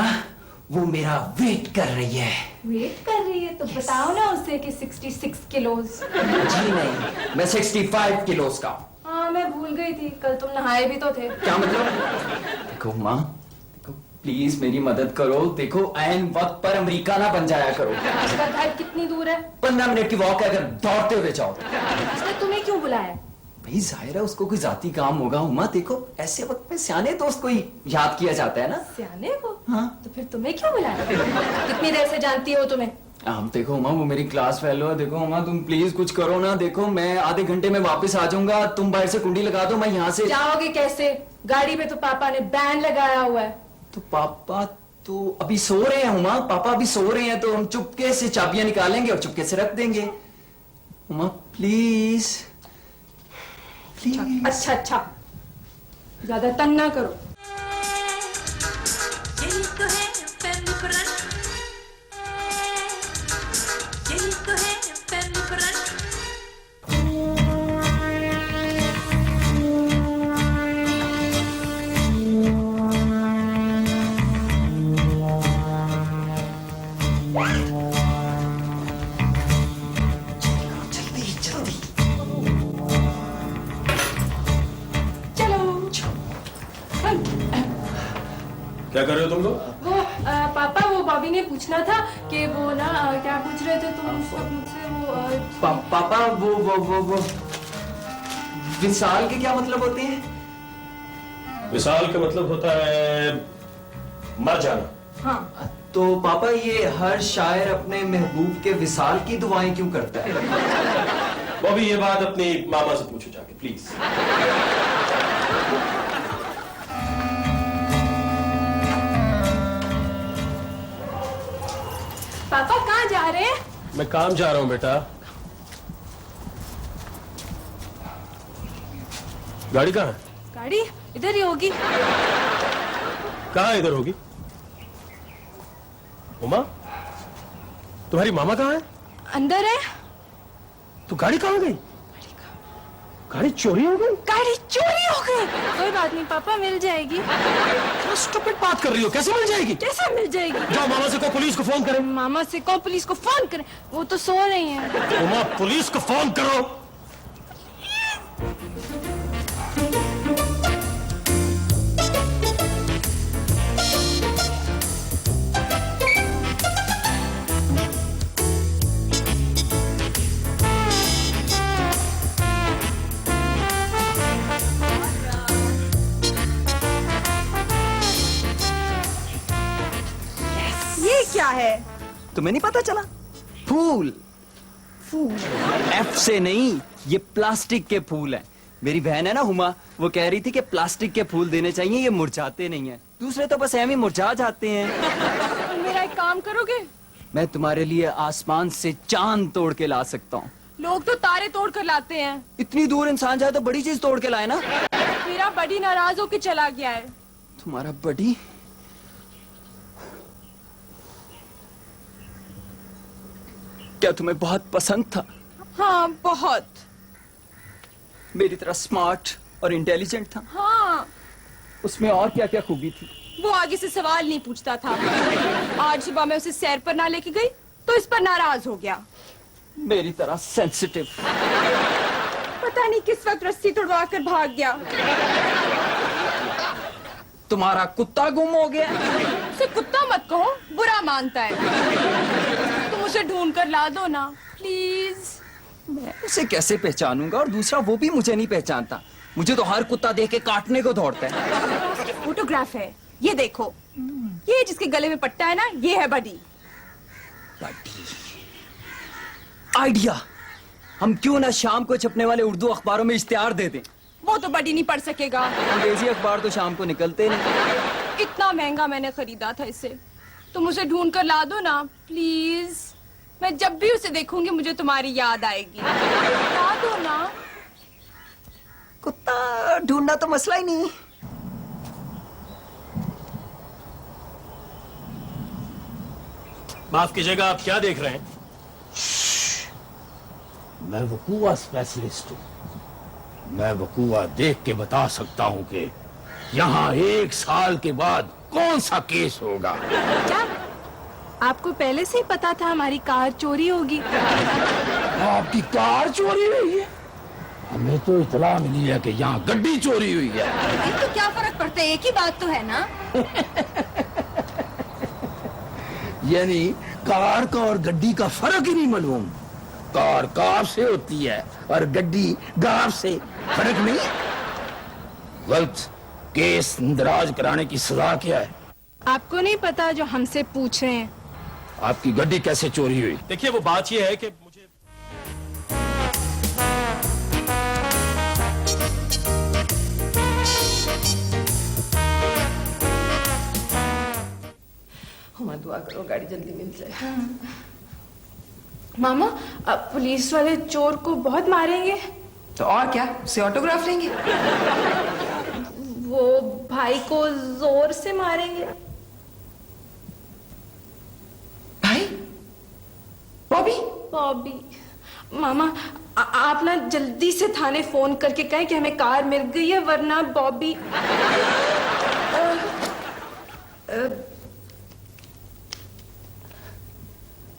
वो मेरा वेट कर रही है। वेट कर रही है? तो बताओ ना उसे कि 66 किलोज। जी नहीं, मैं 65 किलोस का हूं। हाँ, मैं भूल गई थी, कल तुम नहाए भी तो थे। क्या मतलब? देखो हुमा, देखो प्लीज मेरी मदद करो, देखो ऐन वक्त पर अमेरिका ना बन जाया करो। उसका घर कितनी दूर है? 15 मिनट की वॉक है, अगर दौड़ते हुए जाओ। उसने तुम्हें क्यों बुलाया? भाई जाहिर है उसको कोई जाती काम होगा हुमा, देखो ऐसे वक्त में सियाने दोस्त को ही याद किया जाता है ना। सियाने को? हाँ। तो फिर तुम्हें क्यों बुलाया? कितनी देर से जानती हो तुम्हें? हम देखो हुमा, वो मेरी क्लास फेलो है, देखो हुमा तुम प्लीज कुछ करो ना, देखो मैं आधे घंटे में वापस आ जाऊंगा, तुम बाहर से कुंडी लगा दो, मैं यहाँ से। जाओगे कैसे? गाड़ी में तो पापा ने बैंड लगाया हुआ है। तो पापा तो अभी सो रहे हैं हुमा, पापा अभी सो रहे हैं, तो हम चुपके से चाबियां निकालेंगे और चुपके से रख देंगे। Huma please please. अच्छा अच्छा, ज्यादा तंग ना करो। यही तो है फैमिली फ्रेंड, यही तो है फैमिली फ्रेंड। जल्दी जल्दी। क्या कर रहे हो तुम लोग? वो पापा, वो बॉबी ने पूछना था कि वो ना क्या पूछ रहे थे तुम मुझसे? वो पापा वो विशाल के क्या मतलब होते हैं? विशाल का मतलब होता है मर जाना। हाँ। तो पापा ये हर शायर अपने महबूब के विशाल की दुआएं क्यों करता है? बॉबी ये बात अपनी मामा से पूछो जाके प्लीज। पापा कहाँ जा रहे हैं? मैं काम जा रहा हूं बेटा। गाड़ी कहाँ है? गाड़ी इधर ही होगी। कहाँ इधर होगी? उमा, तुम्हारी मामा कहाँ है? अंदर है। तो गाड़ी कहाँ गई? गाड़ी चोरी हो गई? गाड़ी चोरी हो गई? कोई बात नहीं पापा, मिल जाएगी। क्या स्टूपिड बात कर रही हो? कैसे मिल जाएगी? कैसे मिल जाएगी? जाओ मामा से कहो पुलिस को फोन करें। मामा से कहो पुलिस को फोन करें, वो तो सो रही हैं। उमा पुलिस को फोन करो। ये क्या है? तुम्हें नहीं पता चला? फूल। फूल? एफ से नहीं, ये प्लास्टिक के फूल हैं। मेरी बहन है ना हुमा, वो कह रही थी कि प्लास्टिक के फूल देने चाहिए, ये मुरझाते नहीं हैं। दूसरे तो बस ऐਵੇਂ मुरझा जाते हैं। मेरा एक काम करोगे? मैं तुम्हारे लिए आसमान से चांद तोड़ के ला सकता हूँ। लोग तो तारे तोड़ कर लाते हैं। इतनी दूर इंसान जाए तो बड़ी चीज तोड़ के लाए ना। मेरा बड़ी नाराज होके चला गया है। तुम्हारा बड़ी? क्या तुम्हें बहुत पसंद था? हाँ बहुत। मेरी तरह स्मार्ट और इंटेलिजेंट था। हाँ, उसमें और क्या क्या खूबी थी? वो आगे से सवाल नहीं पूछता था। आज सुबह मैं उसे सैर पर ना लेके गई तो इस पर नाराज हो गया। मेरी तरह सेंसिटिव। पता नहीं किस वक्त रस्सी तोड़वा कर भाग गया। तुम्हारा कुत्ता गुम हो गया? उसे कुत्ता मत कहो, बुरा मानता है। तुम उसे ढूंढ कर ला दो ना प्लीज। मैं उसे कैसे पहचानूंगा? और दूसरा, वो भी मुझे नहीं पहचानता। मुझे तो हर कुत्ता देख के काटने को दौड़ता है। फोटोग्राफ है, ये देखो। ये जिसके गले में पट्टा है ना, ये है बडी। आइडिया! हम क्यों ना शाम को छपने वाले उर्दू अखबारों में इश्तिहार दे दें? वो तो बडी नहीं पढ़ सकेगा। अंग्रेजी अखबार तो शाम को निकलते नहीं। इतना महंगा मैंने खरीदा था इसे। तुम उसे ढूंढ कर ला दो ना प्लीज। मैं जब भी उसे देखूंगी मुझे तुम्हारी याद आएगी। ला दो ना। कुत्ता ढूंढना तो मसला ही नहीं। माफ कीजिएगा, आप क्या देख रहे हैं? मैं वकूआ स्पेशलिस्ट हूँ। मैं वकूआ देख के बता सकता हूँ कि यहाँ 1 साल के बाद कौन सा केस होगा। क्या आपको पहले से ही पता था हमारी कार चोरी होगी? आपकी कार चोरी हुई है? हमें तो इतला मिली है कि यहाँ गड्डी चोरी हुई है। तो क्या फर्क पड़ता है, एक ही बात तो है ना। यानी कार का और गड्डी का फर्क ही नहीं मालूम। कार कार से होती है और गड्डी गांव से। फर्क नहीं। गलत केस इंदराज कराने की सजा क्या है? आपको नहीं पता जो हमसे पूछ रहे हैं? आपकी गड्डी कैसे चोरी हुई? देखिए, वो बात यह है कि मुझे हुमा दुआ करो गाड़ी जल्दी मिल जाए। मामा, अब पुलिस वाले चोर को बहुत मारेंगे। तो और क्या, उससे ऑटोग्राफ लेंगे? वो भाई को जोर से मारेंगे। भाई? बॉबी? बॉबी। मामा, आप ना जल्दी से थाने फोन करके कहें कि हमें कार मिल गई है, वरना बॉबी।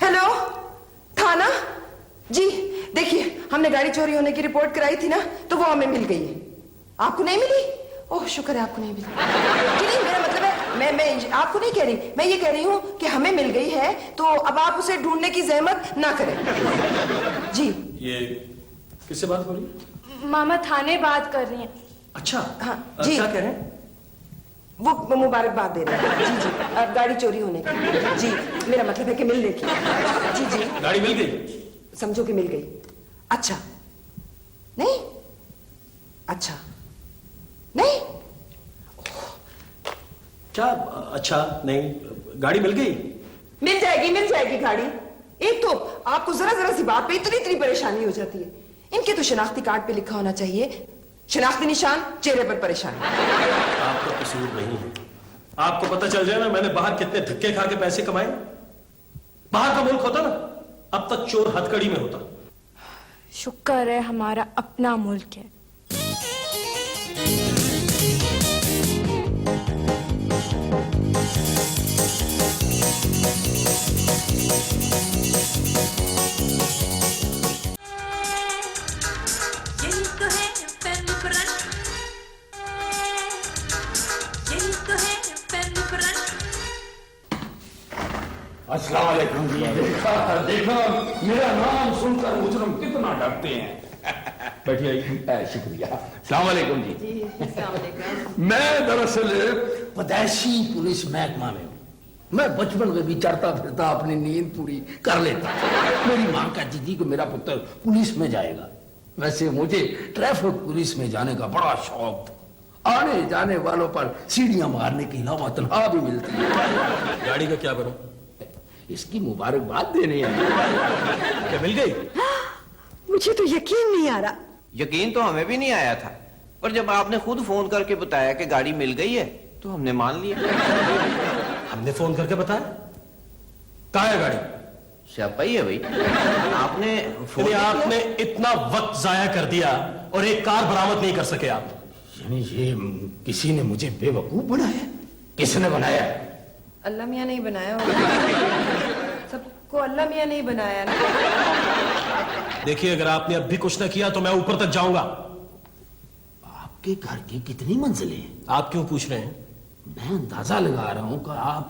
हेलो, थाना? जी देखिए, हमने गाड़ी चोरी होने की रिपोर्ट कराई थी ना, तो वो हमें मिल गई है। आपको नहीं मिली? ओह शुक्र है आपको नहीं मिली। जी नहीं, मेरा मतलब है मैं आपको नहीं कह रही, मैं ये कह रही हूँ कि हमें मिल गई है, तो अब आप उसे ढूंढने की जहमत ना करें। जी। ये किससे बात हो रही है? मामा थाने बात कर रही हैं। अच्छा, हाँ जी। क्या कह रहे हैं? वो मुबारकबाद दे रहे हैं। जी जी, अब गाड़ी चोरी होने की। जी, मेरा मतलब है कि मिलने की। जी जी। गाड़ी मिल गई? समझो कि मिल गई। अच्छा नहीं? अच्छा नहीं? क्या अच्छा नहीं? गाड़ी मिल गई? मिल जाएगी गाड़ी। एक तो आपको जरा जरा सी बात पे इतनी परेशानी हो जाती है। इनके तो शनाख्ती कार्ड पे लिखा होना चाहिए शनाख्ती निशान, चेहरे पर परेशानी। आपका कसूर नहीं है। आपको पता चल जाए ना, मैंने बाहर कितने धक्के खा के पैसे कमाए। बाहर का मुल्क होता ना, अब तक चोर हथकड़ी में होता। शुक्र है हमारा अपना मुल्क है। यही तो है फैमिली ब्रश, यही तो है फैमिली ब्रश। अस्सलाम वालेकुम जी। देखा मेरा नाम सुनकर मुजरिम कितना डरते हैं। बैठिए। शुक्रिया। अस्सलाम वालेकुम जी। मैं दरअसल पदैशी पुलिस महकमा में हूँ। मैं बचपन में भी चढ़ता फिरता अपनी नींद पूरी कर लेता। मेरी माँ कहती थी कि मेरा पुत्र पुलिस में जाएगा। वैसे मुझे ट्रैफिक पुलिस में जाने का बड़ा शौक था। आने जाने वालों पर सीढ़ियां मारने की अलावा तनख्वाह भी मिलती है। गाड़ी का क्या करूं? इसकी मुबारकबाद देने हैं। क्या मिल गई? मुझे तो यकीन नहीं आ रहा। यकीन तो हमें भी नहीं आया था, पर जब आपने खुद फोन करके बताया कि गाड़ी मिल गई है तो हमने मान लिया। हमने फोन करके बताया? कहाँ है गाड़ी? स्यापा ही है भाई। आपने फोन यानी नहीं आपने इतना वक्त जाया कर दिया और एक कार बरामद नहीं कर सके आप। यानी ये किसी ने मुझे बेवकूफ बनाया? किसने बनाया? अल्लाह मियाँ नहीं बनाया होगा। सबको अल्लाह मियाँ नहीं बनाया ना। देखिए, अगर आपने अब भी कुछ न किया तो मैं ऊपर तक जाऊंगा। आपके घर की कितनी मंजिलें हैं? आप क्यों पूछ रहे हैं? मैं अंदाजा लगा रहा हूं कि आप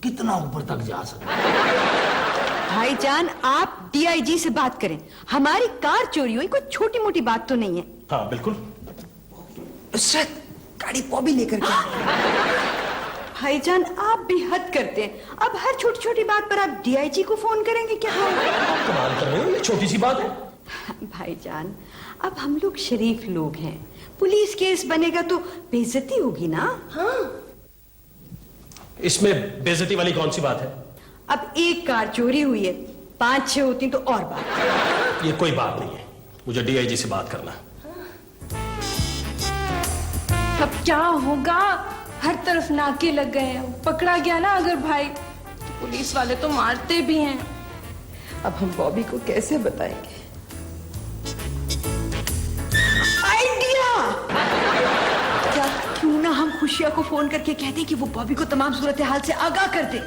कितना ऊपर तक जा सकते हैं। भाईजान, आप डीआईजी से बात करें। हमारी कार चोरी हुई, कोई छोटी मोटी बात तो नहीं है। हाँ बिल्कुल। इशरत, गाड़ी बॉबी लेकर के भाईजान, आप भी हद करते हैं। अब हर छोटी छोटी बात पर आप डीआईजी को फोन करेंगे क्या? कमाल कर रहे हो, ये छोटी सी बात है। भाईजान, अब हम लोग शरीफ लोग हैं। पुलिस केस बनेगा तो बेइज्जती होगी ना। हाँ, इसमें बेइज्जती वाली कौन सी बात है? अब एक कार चोरी हुई है, 5-6 होती तो और बात। ये कोई बात नहीं है, मुझे डीआईजी से बात करना। अब क्या होगा? हर तरफ नाके लग गए हैं। पकड़ा गया ना अगर भाई, तो पुलिस वाले तो मारते भी हैं। अब हम बॉबी को कैसे बताएंगे? आइडिया! क्या क्यों ना हम खुशिया को फोन करके कहते हैं कि वो बॉबी को तमाम सूरत हाल से आगाह कर दे।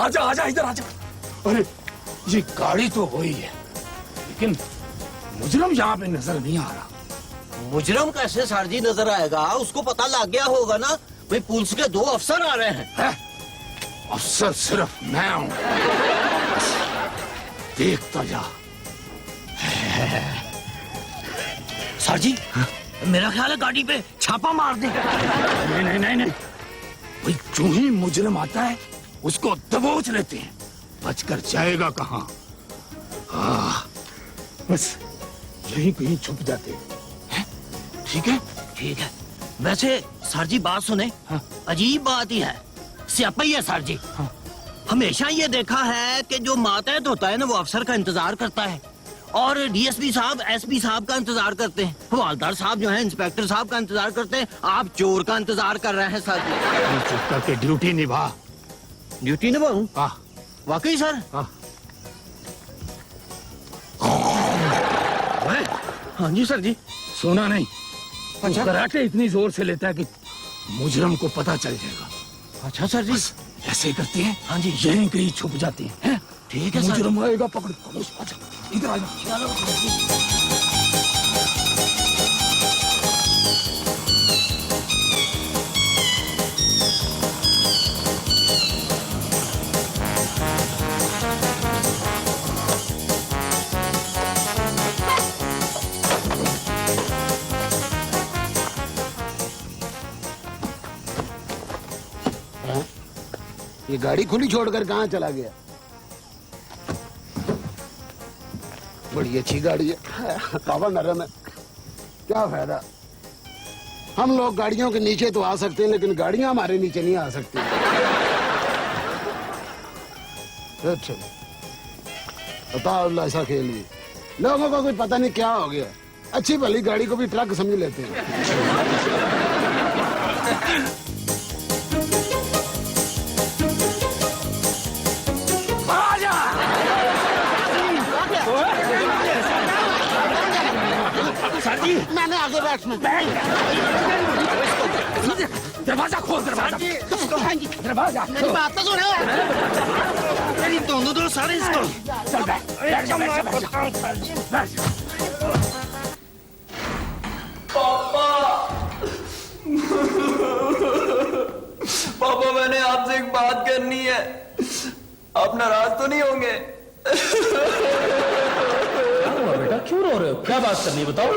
आजा आजा, इधर आजा। अरे ये गाड़ी तो वही है, लेकिन मुजरम यहाँ पे नजर नहीं आ रहा। मुजरम कैसे सर जी नजर आएगा? उसको पता लग गया होगा ना, भाई पुलिस के 2 अफसर आ रहे हैं। है? अफसर सिर्फ मैं हूँ, देखता जा। सर जी, मेरा ख्याल है गाड़ी पे छापा मार दे। नहीं नहीं नहीं नहीं, भाई जो ही मुजरम आता है उसको दबोच लेते हैं, बचकर जाएगा कहाँ। बस यहीं कहीं छुप जाते हैं। ठीक है? ठीक है। वैसे सर जी बात सुने, हाँ। अजीब बात ही है, स्यापा ही है सर जी। हाँ। हमेशा ये देखा है कि जो मातहत होता है ना, वो अफसर का इंतजार करता है, और डीएसपी साहब एसपी साहब का इंतजार करते हैं, हवालदार साहब जो है इंस्पेक्टर साहब का इंतजार करते हैं। आप चोर का इंतजार कर रहे हैं सर जी। चुप करके ड्यूटी निभा। ड्यूटी निभाऊं? हाँ वाकई सर? हाँ। हाँ जी सर जी। सोना नहीं, अच्छा कराटे इतनी जोर से लेता है कि मुजरम को पता चल जाएगा। अच्छा सर जी। ऐसे ही करते हैं। हाँ जी। यहीं कहीं छुप जाते हैं। ठीक है सर। मुजरम आएगा, पकड़। अच्छा इधर आ जा। ये गाड़ी खुली छोड़कर कहाँ चला गया? बड़ी अच्छी गाड़ी है, हवा नरम है। क्या फायदा, हम लोग गाड़ियों के नीचे तो आ सकते हैं, लेकिन गाड़ियां हमारे नीचे नहीं आ सकती। अच्छा बताओ, ऐसा खेल भी लोगों को कोई पता नहीं क्या हो गया। अच्छी भली गाड़ी को भी ट्रक समझ लेते हैं। सर जी, मैंने आगे बैठना। दरवाजा खोल, दरवाजा। दरवाजा। मेरी बात तो सुनो। मेरी दोनों दो सारे इसको। चल बैठ जा, बैठ जा। पापा, मैंने आपसे एक बात करनी है। आप नाराज तो नहीं होंगे? क्या हुआ बेटा, क्यों रो रहे हो? क्या बात करनी है बताओ।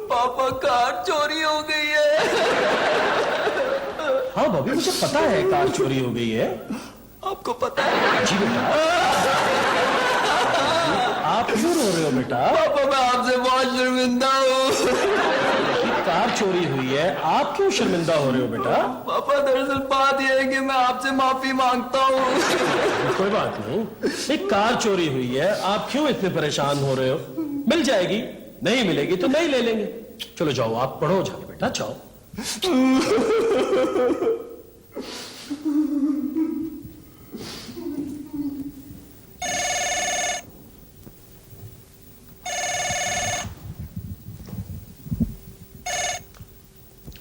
पापा, कार चोरी हो गई है। हाँ बॉबी, मुझे पता है कार चोरी हो गई है। आपको पता है? जी बेटा। आप क्यों रो रहे हो बेटा? पापा, मैं आपसे बहुत शर्मिंदा हूँ। कार चोरी हुई है, आप क्यों शर्मिंदा हो रहे हो बेटा? पापा, दरअसल बात यह है कि मैं आपसे माफी मांगता हूँ। कोई बात नहीं, एक कार चोरी हुई है, आप क्यों इतने परेशान हो रहे हो? मिल जाएगी, नहीं मिलेगी तो नहीं ले लेंगे। चलो जाओ, आप पढ़ो जाके बेटा, जाओ।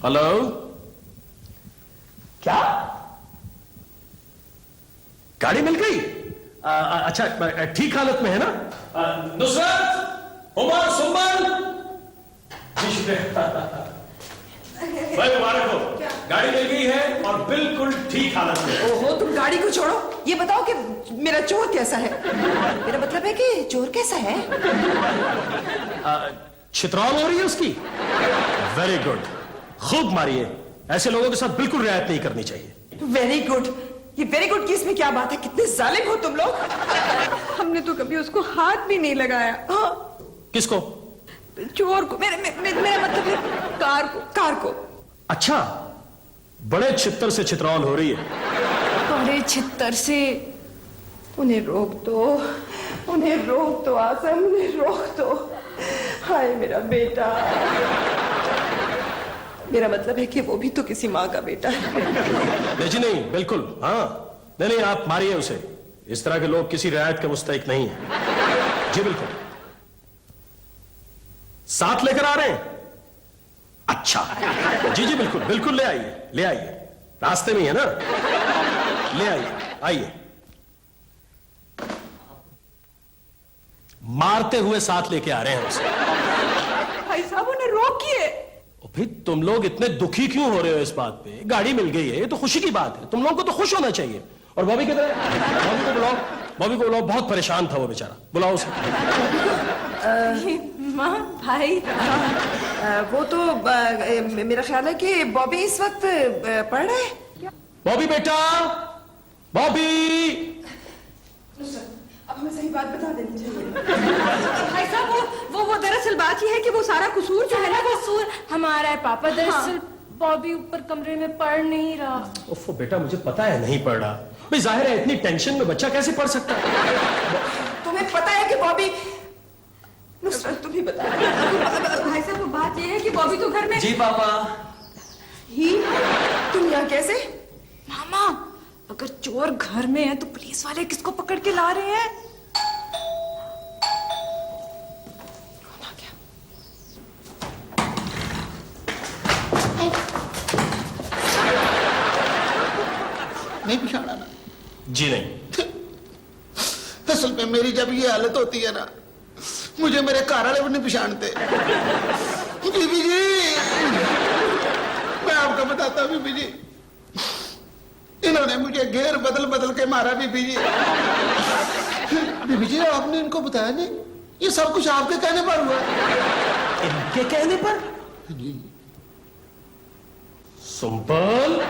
हेलो, क्या गाड़ी मिल गई? अच्छा, ठीक हालत में है ना? नुसरत, उमर, सुमन, जी शुक्रिया। भाई मुबारक हो, गाड़ी मिल गई है और बिल्कुल ठीक हालत में है। ओहो, तुम गाड़ी को छोड़ो, ये बताओ कि मेरा चोर कैसा है? मेरा मतलब है कि चोर कैसा है? छितरौल हो रही है उसकी? वेरी गुड, खूब मारिए। ऐसे लोगों के साथ बिल्कुल रियायत नहीं करनी चाहिए। Very good. ये वेरी गुड की इसमें क्या बात है? कितने जालिम हो तुम लोग। हमने तो कभी उसको हाथ भी नहीं लगाया। हाँ, किसको? चोर को। मेरा मतलब है कार को। अच्छा, बड़े छित्तर से छितरौल हो रही है। बड़े छित्तर से। उन्हें रोक दो, आसम, उन्हें रोक दो। हाय मेरा बेटा। मेरा मतलब है कि वो भी तो किसी माँ का बेटा है। नहीं जी नहीं, बिल्कुल, हाँ। नहीं, आप मारिए उसे। इस तरह के लोग किसी रियायत के मुस्तहिक नहीं है। जी बिल्कुल। साथ लेकर आ रहे हैं? अच्छा, जी बिल्कुल बिल्कुल, ले आइए, रास्ते में ही है ना? ले आइए। मारते हुए साथ लेके आ रहे हैं उसे। भाई साहब, उन्हें रोकिए। फिर तुम लोग इतने दुखी क्यों हो रहे हो इस बात पे? गाड़ी मिल गई है, ये तो खुशी की बात है। तुम लोगों को तो खुश होना चाहिए। और बॉबी किधर है? बॉबी को बुलाओ, बहुत परेशान था वो बेचारा। बुलाओ उसे। माँ, भाई। वो तो मेरा ख्याल है कि बॉबी इस वक्त पढ़ रहा है। बॉबी बेटा, बॉबी। अब हमें सही बात बता देनी चाहिए। भाई साहब, वो दरअसल बात ये है कि वो सारा कसूर जो है ना, वो कसूर हमारा है पापा। दरअसल बॉबी ऊपर कमरे में पढ़ नहीं रहा। उफ़ बेटा, मुझे पता है नहीं पढ़ रहा। भाई जाहिर है, इतनी टेंशन में बच्चा कैसे पढ़ सकता है? तुम्हें पता है कि बॉबी, नुसरत तुम ही बता। भाई साहब, वो बात ये है कि बॉबी तो घर में जी पापा। ही, तुम यहाँ कैसे? मामा, अगर चोर घर में है तो पुलिस वाले किसको पकड़ के ला रहे हैं? नहीं पिछाड़ा ना? जी नहीं। असल में मेरी जब ये हालत होती है ना, मुझे मेरे घर वाले भी नहीं पहचानते। बीबी जी, मैं आपको बताता हूँ बीबी जी, इन्होंने मुझे घेर बदल के मारा बीबी जी। बीबी जी, आपने इनको बताया नहीं? ये सब कुछ आपके कहने पर हुआ। इनके कहने पर? सुंपल,